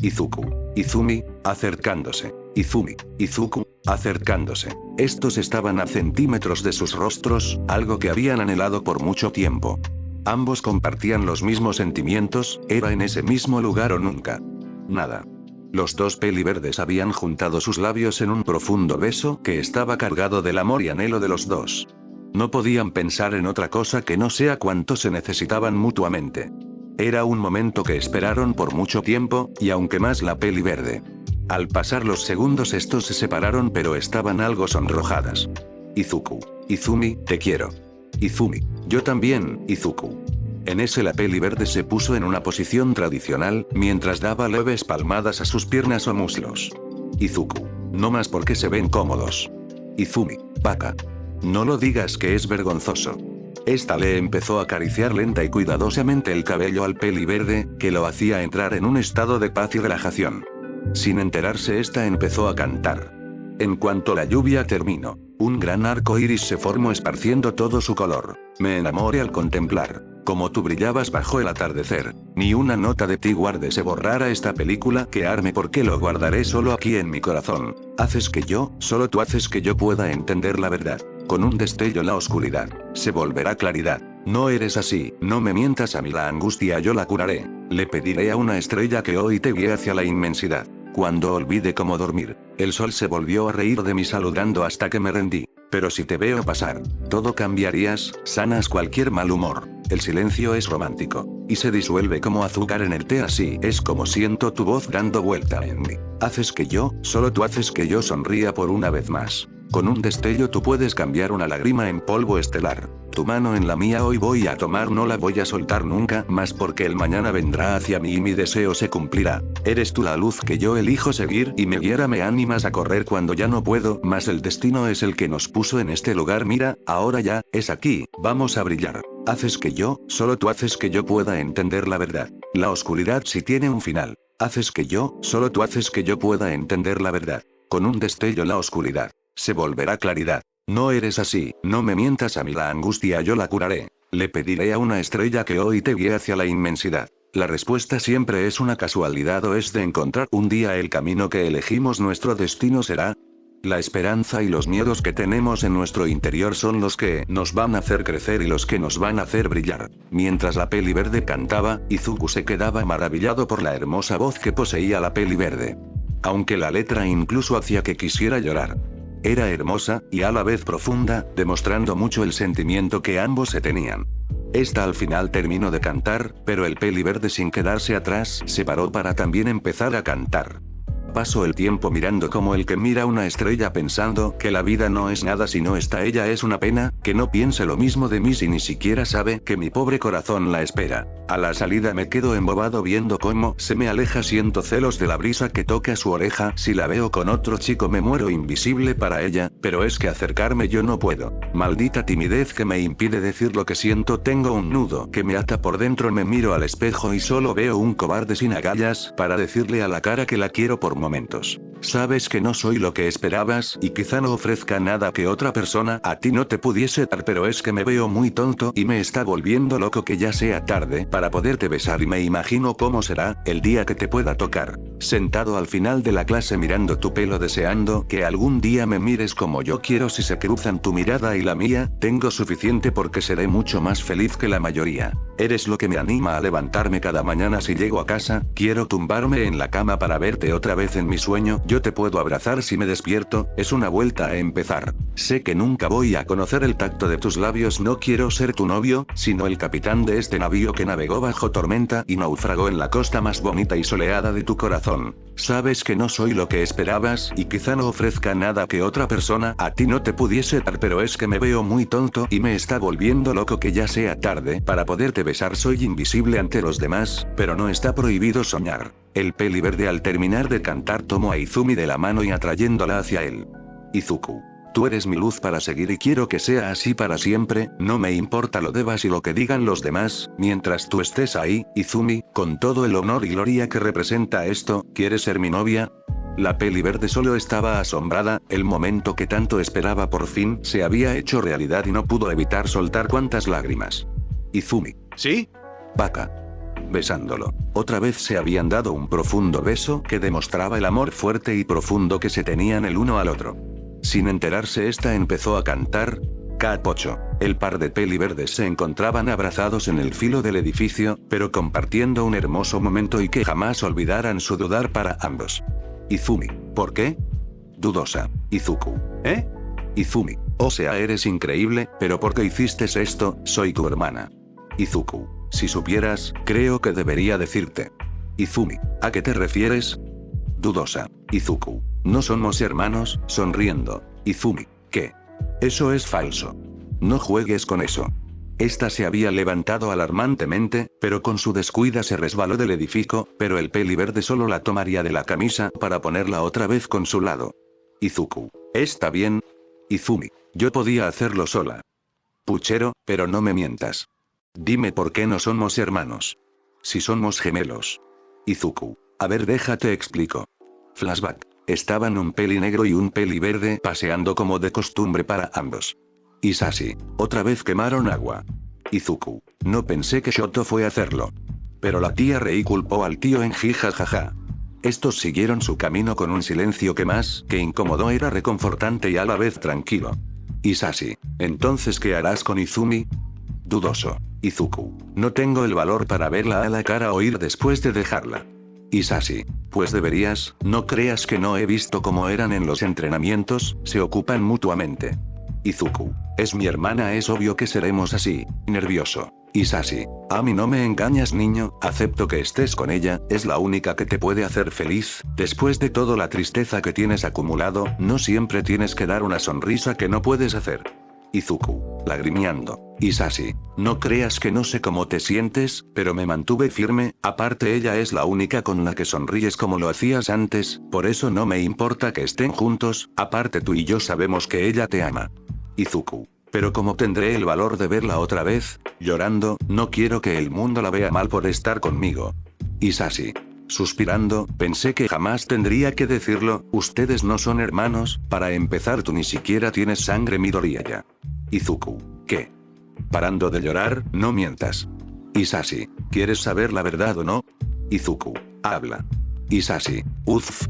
Izuku. Izumi, acercándose. Izumi. Izuku, acercándose. Estos estaban a centímetros de sus rostros, algo que habían anhelado por mucho tiempo. Ambos compartían los mismos sentimientos, era en ese mismo lugar o nunca. Nada. Los dos peliverdes habían juntado sus labios en un profundo beso que estaba cargado del amor y anhelo de los dos. No podían pensar en otra cosa que no sea cuánto se necesitaban mutuamente. Era un momento que esperaron por mucho tiempo, y aunque más la peli verde. Al pasar los segundos estos se separaron pero estaban algo sonrojadas. Izuku. Izumi, te quiero. Izumi. Yo también, Izuku. En ese la peli verde se puso en una posición tradicional, mientras daba leves palmadas a sus piernas o muslos. Izuku. No más porque se ven cómodos. Izumi. Vaca. No lo digas que es vergonzoso. Esta le empezó a acariciar lenta y cuidadosamente el cabello al peli verde, que lo hacía entrar en un estado de paz y relajación. Sin enterarse esta empezó a cantar. En cuanto la lluvia terminó, un gran arco iris se formó esparciendo todo su color. Me enamoré al contemplar como tú brillabas bajo el atardecer. Ni una nota de ti guarde se borrara esta película que arme porque lo guardaré solo aquí en mi corazón. Haces que yo, solo tú haces que yo pueda entender la verdad. Con un destello la oscuridad se volverá claridad. No eres así, no me mientas a mí, la angustia yo la curaré. Le pediré a una estrella que hoy te guíe hacia la inmensidad. Cuando olvide cómo dormir, el sol se volvió a reír de mí saludando hasta que me rendí. Pero si te veo pasar, todo cambiarías, sanas cualquier mal humor. El silencio es romántico, y se disuelve como azúcar en el té, así es como siento tu voz dando vuelta en mí. Haces que yo, solo tú haces que yo sonría por una vez más. Con un destello tú puedes cambiar una lágrima en polvo estelar. Tu mano en la mía hoy voy a tomar, no la voy a soltar nunca más porque el mañana vendrá hacia mí y mi deseo se cumplirá. Eres tú la luz que yo elijo seguir y me guiará, me animas a correr cuando ya no puedo más, el destino es el que nos puso en este lugar, mira, ahora ya, es aquí, vamos a brillar. Haces que yo, solo tú haces que yo pueda entender la verdad. La oscuridad sí tiene un final. Haces que yo, solo tú haces que yo pueda entender la verdad. Con un destello la oscuridad se volverá claridad. No eres así, no me mientas a mí, la angustia yo la curaré. Le pediré a una estrella que hoy te guíe hacia la inmensidad. La respuesta siempre es una casualidad o es de encontrar un día el camino que elegimos, nuestro destino será. La esperanza y los miedos que tenemos en nuestro interior son los que nos van a hacer crecer y los que nos van a hacer brillar. Mientras la peli verde cantaba, Izuku se quedaba maravillado por la hermosa voz que poseía la peli verde. Aunque la letra incluso hacía que quisiera llorar. Era hermosa, y a la vez profunda, demostrando mucho el sentimiento que ambos se tenían. Esta al final terminó de cantar, pero el peli verde sin quedarse atrás, se paró para también empezar a cantar. Paso el tiempo mirando como el que mira una estrella pensando que la vida no es nada si no está ella, es una pena, que no piense lo mismo de mí si ni siquiera sabe que mi pobre corazón la espera. A la salida me quedo embobado viendo cómo se me aleja, siento celos de la brisa que toca su oreja, si la veo con otro chico me muero invisible para ella, pero es que acercarme yo no puedo. Maldita timidez que me impide decir lo que siento, tengo un nudo que me ata por dentro, me miro al espejo y solo veo un cobarde sin agallas para decirle a la cara que la quiero por momentos. Sabes que no soy lo que esperabas y quizá no ofrezca nada que otra persona a ti no te pudiese dar, pero es que me veo muy tonto y me está volviendo loco que ya sea tarde para poderte besar y me imagino cómo será el día que te pueda tocar. Sentado al final de la clase mirando tu pelo deseando que algún día me mires como yo quiero, si se cruzan tu mirada y la mía, tengo suficiente porque seré mucho más feliz que la mayoría. Eres lo que me anima a levantarme cada mañana si llego a casa, quiero tumbarme en la cama para verte otra vez en mi sueño, yo te puedo abrazar si me despierto, es una vuelta a empezar. Sé que nunca voy a conocer el tacto de tus labios, no quiero ser tu novio, sino el capitán de este navío que navegó bajo tormenta y naufragó en la costa más bonita y soleada de tu corazón. Sabes que no soy lo que esperabas y quizá no ofrezca nada que otra persona a ti no te pudiese dar, pero es que me veo muy tonto y me está volviendo loco que ya sea tarde para poderte besar, soy invisible ante los demás, pero no está prohibido soñar. El peli verde al terminar de cantar tomó a Izumi de la mano y atrayéndola hacia él. Izuku. Tú eres mi luz para seguir y quiero que sea así para siempre, no me importa lo debas y lo que digan los demás, mientras tú estés ahí, Izumi, con todo el honor y gloria que representa esto, ¿quieres ser mi novia? La peli verde solo estaba asombrada, el momento que tanto esperaba por fin se había hecho realidad y no pudo evitar soltar cuantas lágrimas. Izumi. ¿Sí? Vaca. Besándolo. Otra vez se habían dado un profundo beso que demostraba el amor fuerte y profundo que se tenían el uno al otro. Sin enterarse esta empezó a cantar. Capocho. El par de peli verdes se encontraban abrazados en el filo del edificio, pero compartiendo un hermoso momento y que jamás olvidarán su dudar para ambos. Izumi. ¿Por qué? Dudosa. Izuku. ¿Eh? Izumi. O sea, eres increíble, pero ¿por qué hiciste esto? Soy tu hermana. Izuku. Si supieras, creo que debería decirte. Izumi. ¿A qué te refieres? Dudosa. Izuku. No somos hermanos, sonriendo. Izumi. ¿Qué? Eso es falso. No juegues con eso. Esta se había levantado alarmantemente, pero con su descuida se resbaló del edificio, pero el peli verde solo la tomaría de la camisa para ponerla otra vez con su lado. Izuku. ¿Está bien? Izumi. Yo podía hacerlo sola. Puchero, pero no me mientas. Dime por qué no somos hermanos. Si somos gemelos. Izuku. A ver, déjate explico. Flashback. Estaban un peli negro y un peli verde paseando como de costumbre para ambos. Isashi. Otra vez quemaron agua. Izuku. No pensé que Shoto fue a hacerlo. Pero la tía Rei culpó al tío Enji, jajaja. Estos siguieron su camino con un silencio que más que incómodo era reconfortante y a la vez tranquilo. Isashi. ¿Entonces qué harás con Izumi? Dudoso. Izuku. No tengo el valor para verla a la cara o ir después de dejarla. Isashi. Pues deberías, no creas que no he visto cómo eran en los entrenamientos, se ocupan mutuamente. Izuku. Es mi hermana, es obvio que seremos así. Nervioso. Isashi. A mí no me engañas, niño, acepto que estés con ella, es la única que te puede hacer feliz, después de toda la tristeza que tienes acumulado, no siempre tienes que dar una sonrisa que no puedes hacer. Izuku. Lagrimeando. Isashi. No creas que no sé cómo te sientes, pero me mantuve firme, aparte ella es la única con la que sonríes como lo hacías antes, por eso no me importa que estén juntos, aparte tú y yo sabemos que ella te ama. Izuku. Pero como tendré el valor de verla otra vez, llorando, no quiero que el mundo la vea mal por estar conmigo. Isashi. Suspirando, pensé que jamás tendría que decirlo, ustedes no son hermanos, para empezar tú ni siquiera tienes sangre Midoriyaya. Izuku. ¿Qué? Parando de llorar, no mientas. Isashi. ¿Quieres saber la verdad o no? Izuku. Habla. Isashi.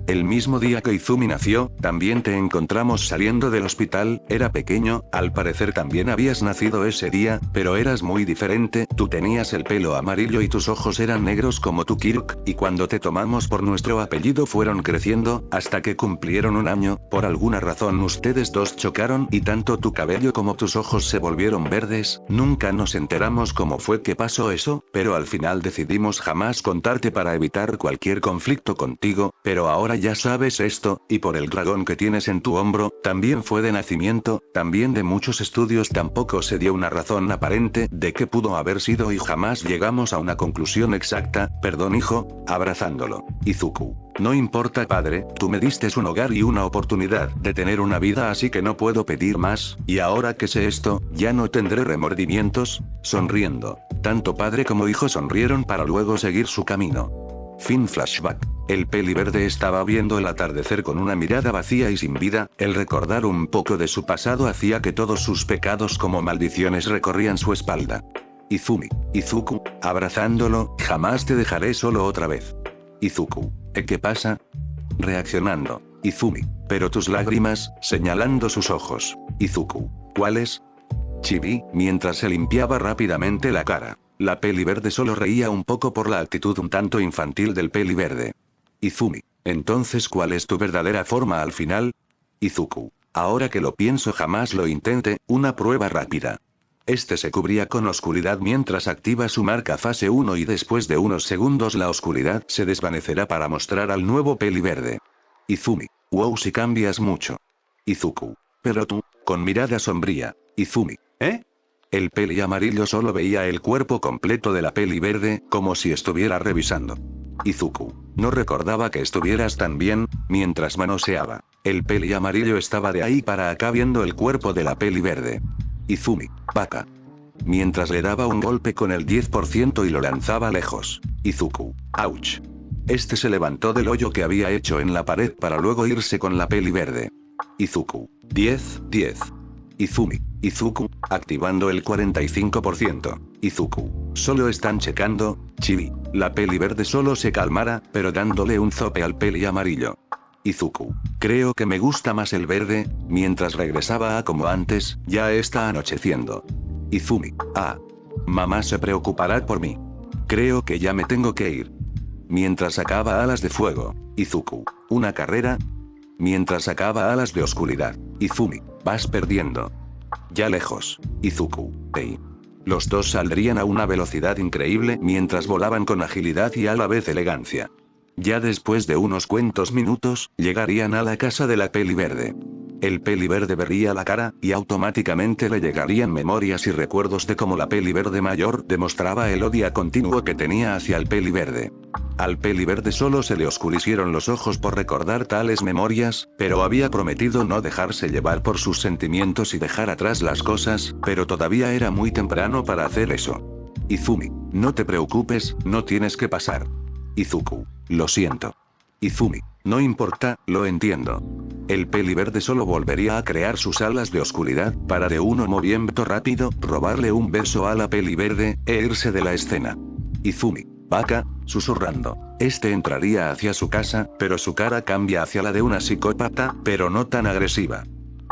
El mismo día que Izumi nació, también te encontramos saliendo del hospital, era pequeño, al parecer también habías nacido ese día, pero eras muy diferente, tú tenías el pelo amarillo y tus ojos eran negros como tu Kirk, y cuando te tomamos por nuestro apellido fueron creciendo, hasta que cumplieron 1 año, por alguna razón ustedes dos chocaron y tanto tu cabello como tus ojos se volvieron verdes, nunca nos enteramos cómo fue que pasó eso, pero al final decidimos jamás contarte para evitar cualquier conflicto contigo, pero ahora ya sabes esto, y por el dragón que tienes en tu hombro, también fue de nacimiento, también de muchos estudios tampoco se dio una razón aparente de qué pudo haber sido y jamás llegamos a una conclusión exacta, perdón hijo, abrazándolo. Izuku. No importa padre, tú me diste un hogar y una oportunidad de tener una vida así que no puedo pedir más, y ahora que sé esto, ya no tendré remordimientos, sonriendo. Tanto padre como hijo sonrieron para luego seguir su camino. Fin flashback. El peli verde estaba viendo el atardecer con una mirada vacía y sin vida, el recordar un poco de su pasado hacía que todos sus pecados como maldiciones recorrían su espalda. Izumi. Izuku, abrazándolo, jamás te dejaré solo otra vez. Izuku. ¿Qué pasa? Reaccionando. Izumi. Pero tus lágrimas, señalando sus ojos. Izuku. ¿Cuáles? Chibi, mientras se limpiaba rápidamente la cara. La peli verde solo reía un poco por la actitud un tanto infantil del peli verde. Izumi. Entonces, ¿cuál es tu verdadera forma al final? Izuku. Ahora que lo pienso jamás lo intente, una prueba rápida. Este se cubría con oscuridad mientras activa su marca fase 1 y después de unos segundos la oscuridad se desvanecerá para mostrar al nuevo peli verde. Izumi. Wow, si cambias mucho. Izuku. Pero tú, con mirada sombría. Izumi. El peli amarillo solo veía el cuerpo completo de la peli verde, como si estuviera revisando. Izuku. No recordaba que estuvieras tan bien, mientras manoseaba. El peli amarillo estaba de ahí para acá viendo el cuerpo de la peli verde. Izumi. Vaca. Mientras le daba un golpe con el 10% y lo lanzaba lejos. Izuku. Ouch. Este se levantó del hoyo que había hecho en la pared para luego irse con la peli verde. Izuku. 10. Izumi. Izuku, activando el 45%. Izuku. Solo están checando, Chibi. La peli verde solo se calmara, pero dándole un zope al peli amarillo. Izuku. Creo que me gusta más el verde, mientras regresaba a como antes, ya está anocheciendo. Izumi. Mamá se preocupará por mí. Creo que ya me tengo que ir. Mientras sacaba alas de fuego. Izuku. ¿Una carrera? Mientras sacaba alas de oscuridad. Izumi. Vas perdiendo. Ya lejos. Izuku. Hey. Los dos saldrían a una velocidad increíble mientras volaban con agilidad y a la vez elegancia. Ya después de unos cuantos minutos, llegarían a la casa de la peli verde. El peli verde vería la cara, y automáticamente le llegarían memorias y recuerdos de cómo la peli verde mayor demostraba el odio continuo que tenía hacia el peli verde. Al peli verde solo se le oscurecieron los ojos por recordar tales memorias, pero había prometido no dejarse llevar por sus sentimientos y dejar atrás las cosas, pero todavía era muy temprano para hacer eso. Izumi, no te preocupes, no tienes que pasar. Izuku, lo siento. Izumi, no importa, lo entiendo. El peli verde solo volvería a crear sus alas de oscuridad, para de un movimiento rápido, robarle un beso a la peli verde, e irse de la escena. Izumi, vaca, susurrando. Este entraría hacia su casa, pero su cara cambia hacia la de una psicópata, pero no tan agresiva.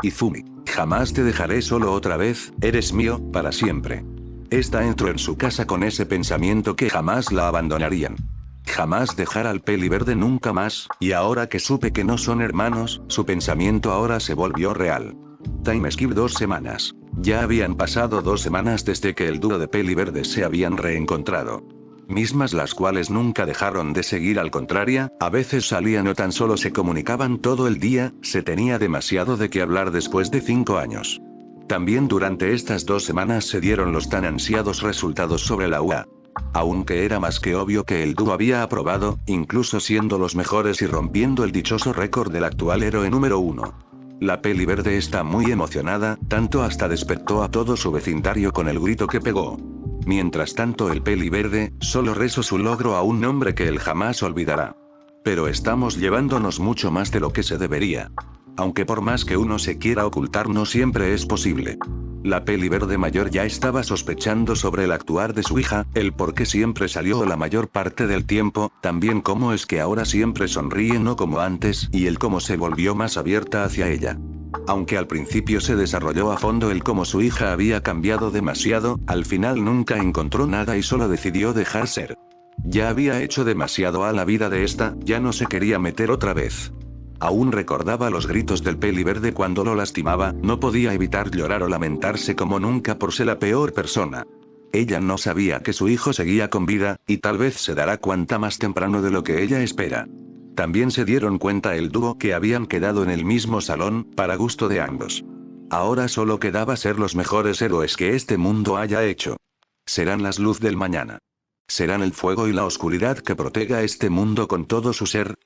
Izumi, jamás te dejaré solo otra vez, eres mío, para siempre. Esta entró en su casa con ese pensamiento que jamás la abandonarían. Jamás dejar al peli verde nunca más, y ahora que supe que no son hermanos, su pensamiento ahora se volvió real. Time skip 2 semanas. Ya habían pasado 2 semanas desde que el dúo de peli verde se habían reencontrado. Mismas las cuales nunca dejaron de seguir, al contrario, a veces salían o tan solo se comunicaban todo el día, se tenía demasiado de qué hablar después de 5 años. También durante estas 2 semanas se dieron los tan ansiados resultados sobre la UA. Aunque era más que obvio que el dúo había aprobado, incluso siendo los mejores y rompiendo el dichoso récord del actual héroe número 1. La peli verde está muy emocionada, tanto hasta despertó a todo su vecindario con el grito que pegó. Mientras tanto el peli verde, solo rezó su logro a un nombre que él jamás olvidará. Pero estamos llevándonos mucho más de lo que se debería. Aunque por más que uno se quiera ocultar no siempre es posible. La peli verde mayor ya estaba sospechando sobre el actuar de su hija, el por qué siempre salió la mayor parte del tiempo, también cómo es que ahora siempre sonríe no como antes, y el cómo se volvió más abierta hacia ella. Aunque al principio se desarrolló a fondo el cómo su hija había cambiado demasiado, al final nunca encontró nada y solo decidió dejar ser. Ya había hecho demasiado a la vida de esta, ya no se quería meter otra vez. Aún recordaba los gritos del peli verde cuando lo lastimaba, no podía evitar llorar o lamentarse como nunca por ser la peor persona. Ella no sabía que su hijo seguía con vida, y tal vez se dará cuenta más temprano de lo que ella espera. También se dieron cuenta el dúo que habían quedado en el mismo salón, para gusto de ambos. Ahora solo quedaba ser los mejores héroes que este mundo haya hecho. Serán las luz del mañana. Serán el fuego y la oscuridad que proteja este mundo con todo su ser.